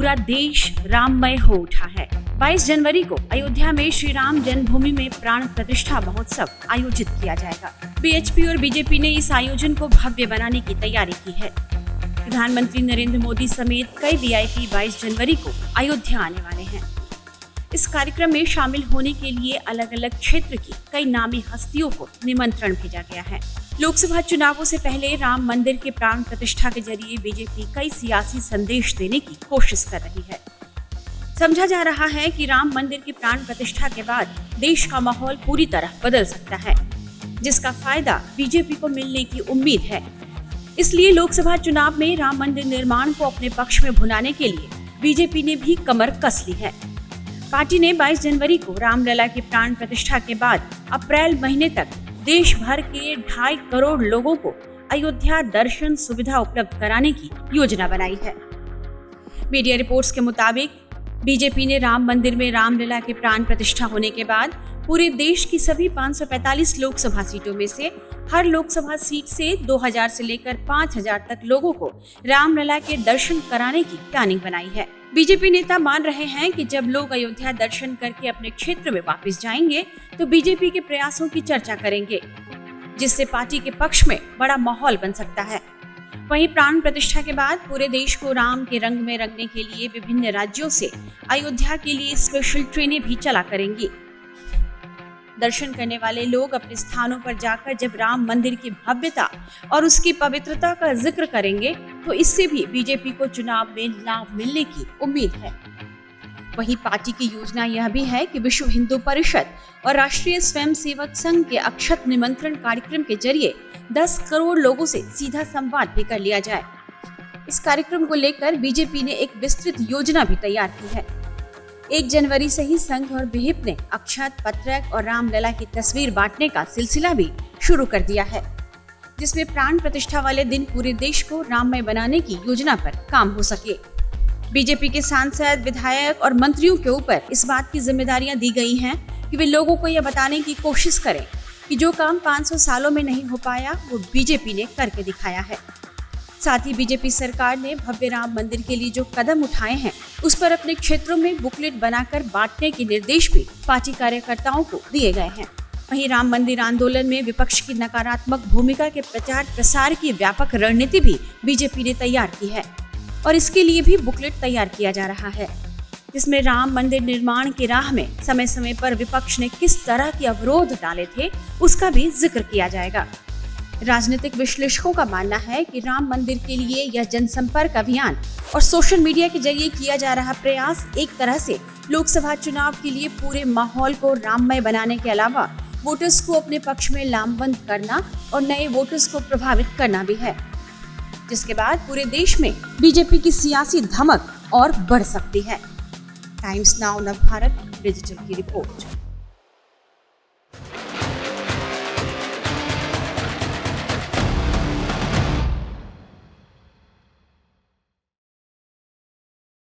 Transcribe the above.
पूरा देश राममय हो उठा है। 22 जनवरी को अयोध्या में श्री राम जन्मभूमि में प्राण प्रतिष्ठा महोत्सव आयोजित किया जाएगा। बीएचपी और बीजेपी ने इस आयोजन को भव्य बनाने की तैयारी की है। प्रधानमंत्री नरेंद्र मोदी समेत कई वीआईपी 22 जनवरी को अयोध्या आने वाले हैं। इस कार्यक्रम में शामिल होने के लिए अलग अलग क्षेत्र की कई नामी हस्तियों को निमंत्रण भेजा गया है। लोकसभा चुनावों से पहले राम मंदिर के प्राण प्रतिष्ठा के जरिए बीजेपी कई सियासी संदेश देने की कोशिश कर रही है। समझा जा रहा है कि राम मंदिर की प्राण प्रतिष्ठा के बाद देश का माहौल पूरी तरह बदल सकता है, जिसका फायदा बीजेपी को मिलने की उम्मीद है। इसलिए लोकसभा चुनाव में राम मंदिर निर्माण को अपने पक्ष में भुनाने के लिए बीजेपी ने भी कमर कस ली है। पार्टी ने 22 जनवरी को रामलला की प्राण प्रतिष्ठा के बाद अप्रैल महीने तक देश भर के 2.5 करोड़ लोगों को अयोध्या दर्शन सुविधा उपलब्ध कराने की योजना बनाई है। मीडिया रिपोर्ट्स के मुताबिक बीजेपी ने राम मंदिर में रामलला की प्राण प्रतिष्ठा होने के बाद पूरे देश की सभी 545 लोकसभा सीटों में से हर लोकसभा सीट से 2000 से लेकर 5000 तक लोगों को रामलला के दर्शन कराने की प्लानिंग बनाई है। बीजेपी नेता मान रहे हैं कि जब लोग अयोध्या दर्शन करके अपने क्षेत्र में वापस जाएंगे तो बीजेपी के प्रयासों की चर्चा करेंगे, जिससे पार्टी के पक्ष में बड़ा माहौल बन सकता है। वहीं प्राण प्रतिष्ठा के बाद पूरे देश को राम के रंग में रंगने के लिए विभिन्न राज्यों से अयोध्या के लिए स्पेशल ट्रेनें भी चला करेंगी। दर्शन करने वाले लोग अपने स्थानों पर जाकर जब राम मंदिर की भव्यता और उसकी पवित्रता का जिक्र करेंगे तो इससे भी बीजेपी को चुनाव में लाभ मिलने की उम्मीद है। वहीं पार्टी की योजना यह भी है कि विश्व हिंदू परिषद और राष्ट्रीय स्वयंसेवक संघ के अक्षत निमंत्रण कार्यक्रम के जरिए 10 करोड़ लोगों से सीधा संवाद भी कर लिया जाए। इस कार्यक्रम को लेकर बीजेपी ने एक विस्तृत योजना भी तैयार की है। 1 जनवरी से ही संघ और विहिप ने अक्षत, पत्रक और रामलला की तस्वीर बांटने का सिलसिला भी शुरू कर दिया है, जिसमें प्राण प्रतिष्ठा वाले दिन पूरे देश को राममय बनाने की योजना पर काम हो सके। बीजेपी के सांसद, विधायक और मंत्रियों के ऊपर इस बात की जिम्मेदारियां दी गई हैं कि वे लोगों को यह बताने की कोशिश करें कि जो काम 500 सालों में नहीं हो पाया वो बीजेपी ने करके दिखाया है। साथ ही बीजेपी सरकार ने भव्य राम मंदिर के लिए जो कदम उठाए हैं उस पर अपने क्षेत्रों में बुकलेट बनाकर बांटने के निर्देश भी पार्टी कार्यकर्ताओं को दिए गए हैं। वहीं राम मंदिर आंदोलन में विपक्ष की नकारात्मक भूमिका के प्रचार प्रसार की व्यापक रणनीति भी बीजेपी ने तैयार की है और इसके लिए भी बुकलेट तैयार किया जा रहा है, जिसमें राम मंदिर निर्माण की राह में समय समय पर विपक्ष ने किस तरह के अवरोध डाले थे उसका भी जिक्र किया जाएगा। राजनीतिक विश्लेषकों का मानना है कि राम मंदिर के लिए यह जनसंपर्क अभियान और सोशल मीडिया के जरिए किया जा रहा प्रयास एक तरह से लोकसभा चुनाव के लिए पूरे माहौल को राममय बनाने के अलावा वोटर्स को अपने पक्ष में लामबंद करना और नए वोटर्स को प्रभावित करना भी है, जिसके बाद पूरे देश में बीजेपी की सियासी धमक और बढ़ सकती है। टाइम्स नाउ नवभारत डिजिटल की रिपोर्ट।